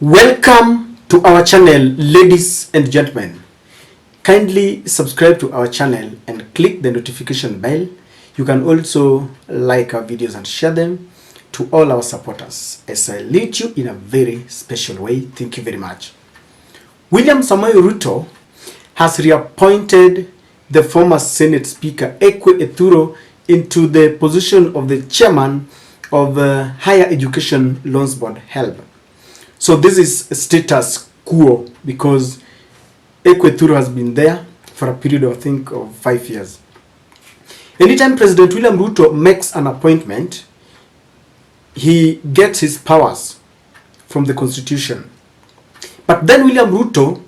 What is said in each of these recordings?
Welcome to our channel, ladies and gentlemen. Kindly subscribe to our channel and click the notification bell. You can also like our videos and share them to all our supporters as I lead you in a very special way. Thank you very much. William Samoei Ruto has reappointed the former Senate Speaker Ekwe Ethuro into the position of the chairman of the Higher Education Loans Board, HELB. So this is status quo because Ekwe Ethuro has been there for a period of, I think, of 5 years. Anytime President William Ruto makes an appointment, he gets his powers from the Constitution. But then William Ruto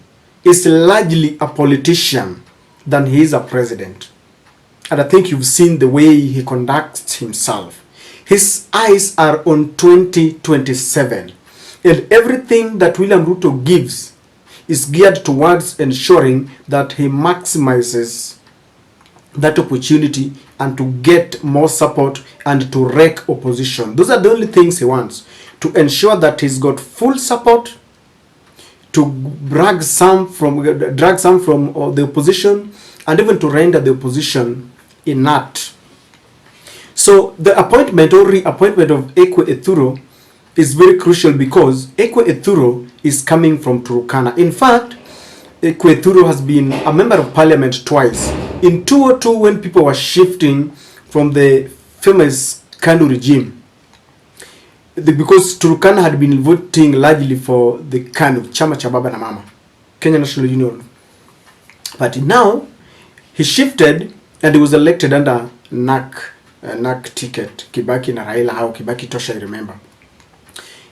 is largely a politician than he is a president. And I think you've seen the way he conducts himself. His eyes are on 2027. And everything that William Ruto gives is geared towards ensuring that he maximizes that opportunity and to get more support and to wreck opposition. Those are the only things he wants. To ensure that he's got full support, to drag some from the opposition, and even to render the opposition inert. So the appointment or reappointment of Ekwe Ethuro is very crucial because Ekwe Ethuro is coming from Turkana. In fact, Ekwe Ethuro has been a member of parliament twice. In 2002, when people were shifting from the famous Kanu regime, because Turkana had been voting largely for the Kanu, Chama cha Baba na Mama, Kenya National Union. But now, he shifted and he was elected under NAC ticket, Kibaki na Raila, how Kibaki Tosha, I remember.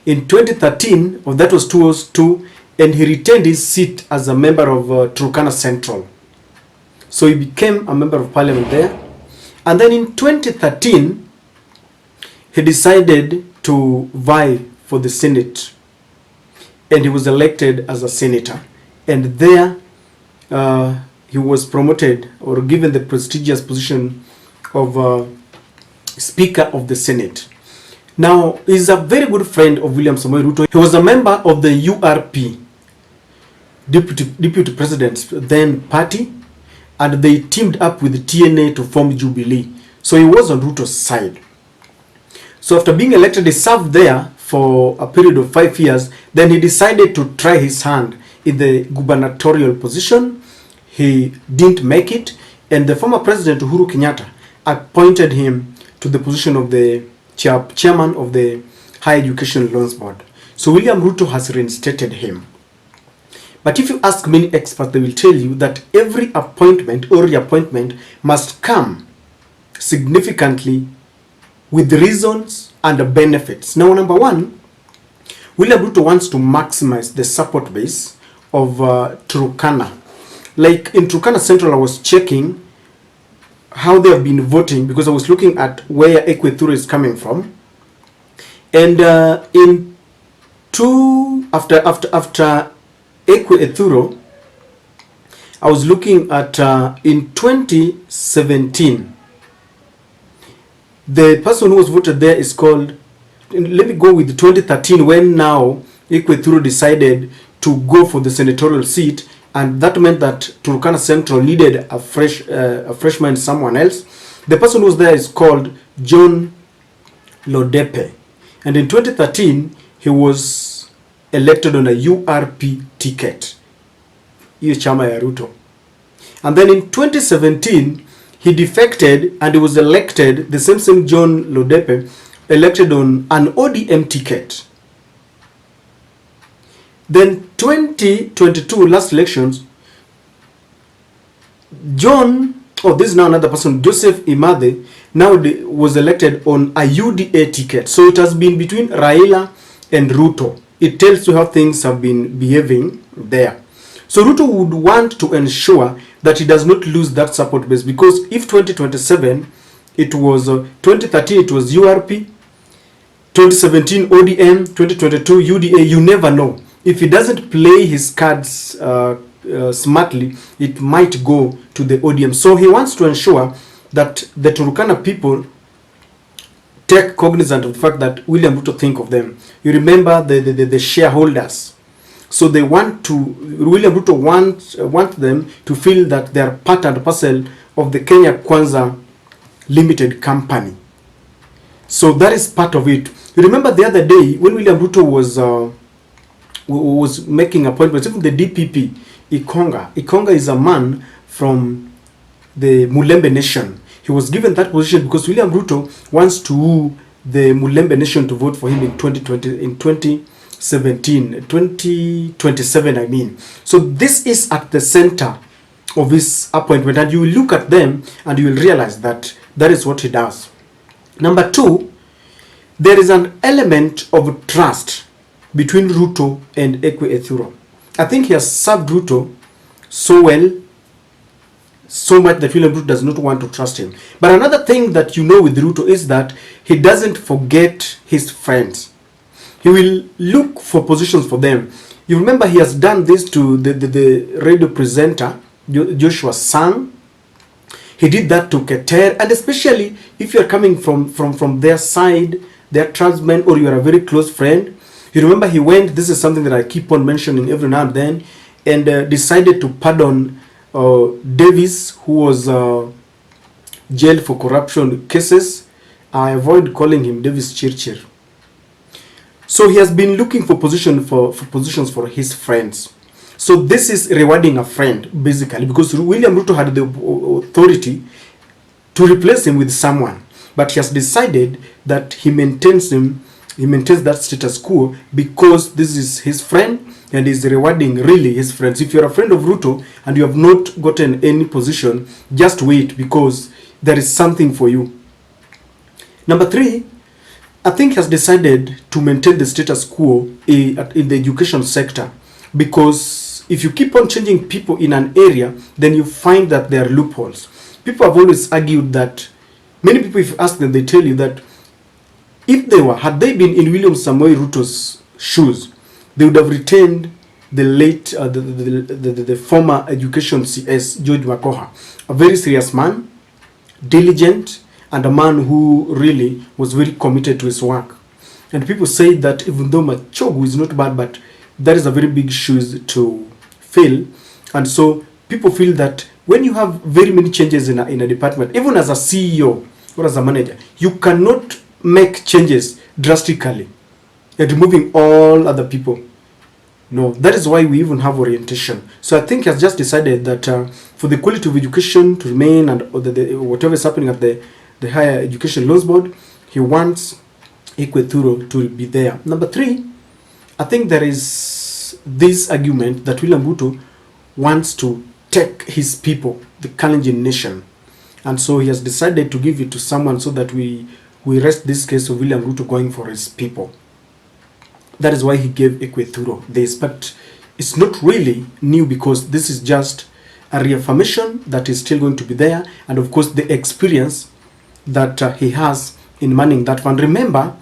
In 2013, or that was 2002, and he retained his seat as a member of Turkana Central. So he became a member of parliament there. And then in 2013, he decided to vie for the Senate. And he was elected as a senator. And there he was promoted or given the prestigious position of Speaker of the Senate. Now, he's a very good friend of William Samoei Ruto. He was a member of the URP, Deputy President's then party, and they teamed up with TNA to form Jubilee. So he was on Ruto's side. So after being elected, he served there for a period of 5 years. Then he decided to try his hand in the gubernatorial position. He didn't make it, and the former President Uhuru Kenyatta appointed him to the position of the chairman of the Higher Education Loans Board. So William Ruto has reinstated him. But if you ask many experts, they will tell you that every appointment or reappointment must come significantly with reasons and benefits. Now, number one, William Ruto wants to maximize the support base of Turkana. Like in Turkana Central, I was checking how they have been voting because I was looking at where Ekwe Ethuro is coming from. And after Ekwe Ethuro, I was looking at in 2017, the person who was voted there is called, let me go with 2013, when now Ekwe Ethuro decided to go for the senatorial seat, and that meant that Turkana Central needed a freshman, someone else. The person who was there is called John Lodepe, and in 2013 he was elected on a URP ticket, hiyo chama ya Ruto. And then in 2017 he defected and he was elected, the same John Lodepe, elected on an ODM ticket. Then 2022 last elections, this is now another person, Joseph Imade, now was elected on a UDA ticket. So it has been between Raila and Ruto. It tells you how things have been behaving there. So Ruto would want to ensure that he does not lose that support base, because if 2027, it was 2013 it was URP, 2017 ODM, 2022 UDA, you never know. If he doesn't play his cards smartly, it might go to the ODM. So he wants to ensure that the Turkana people take cognizance of the fact that William Ruto think of them. You remember the shareholders. So they want to, William Ruto want them to feel that they are part and parcel of the Kenya Kwanza Limited Company. So that is part of it. You remember the other day when William Ruto was making appointments, even the DPP, Ikonga is a man from the Mulembe Nation. He was given that position because William Ruto wants to woo the Mulembe Nation to vote for him in 2027, I mean. So this is at the center of his appointment, and you will look at them and you will realize that that is what he does. Number two, there is an element of trust between Ruto and Ekwe Ethuro. I think he has served Ruto so well, so much that William Ruto does not want to trust him. But another thing that you know with Ruto is that he doesn't forget his friends. He will look for positions for them. You remember he has done this to the radio presenter, Joshua Sang. He did that to Keter, and especially if you are coming from their side, their tribesmen, or you are a very close friend. You remember he went, this is something that I keep on mentioning every now and then, and decided to pardon Davis, who was jailed for corruption cases. I avoid calling him Davis Chirchir. So he has been looking for positions for his friends. So this is rewarding a friend, basically, because William Ruto had the authority to replace him with someone, but he has decided that he maintains that status quo because this is his friend and is rewarding really his friends. If you're a friend of Ruto and you have not gotten any position, just wait, because there is something for you. Number three, I think he has decided to maintain the status quo in the education sector, because if you keep on changing people in an area, then you find that there are loopholes. People have always argued that, many people, if you ask them, they tell you that had they been in William Samoei Ruto's shoes, they would have retained the late, the former education CS, George Makoha, a very serious man, diligent, and a man who really was very committed to his work. And people say that even though Machogu is not bad, but that is a very big shoes to fill. And so people feel that when you have very many changes in a department, even as a CEO or as a manager, you cannot make changes drastically and removing all other people. No, that is why we even have orientation. So I think he has just decided that for the quality of education to remain, and whatever is happening at the Higher Education Loans Board, he wants Ekwe Ethuro to be there. Number three, I think there is this argument that William Ruto wants to take his people, the Kalenjin nation, and so he has decided to give it to someone so that we rest this case of William Ruto going for his people. That is why he gave Ekwe Ethuro this, but it's not really new, because this is just a reaffirmation that is still going to be there, and of course the experience that he has in manning that fund. Remember,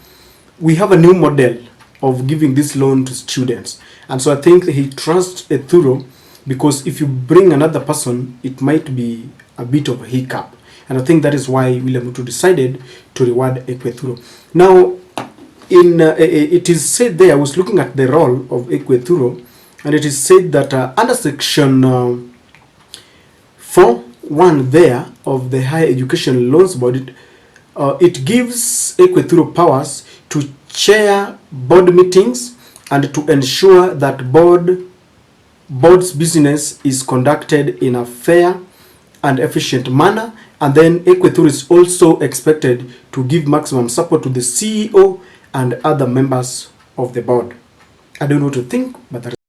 we have a new model of giving this loan to students, and so I think he trusts Ethuro, because if you bring another person, it might be a bit of a hiccup, and I think that is why William Ruto decided to reward Ekwe Ethuro. Now, it is said there, I was looking at the role of Ekwe Ethuro, and it is said that under section 4.1 there of the Higher Education Loans Board, it gives Ekwe Ethuro powers to chair board meetings and to ensure that board's business is conducted in a fair and efficient manner. And then Ekwe Ethuro is also expected to give maximum support to the CEO and other members of the board. I don't know what to think, but that is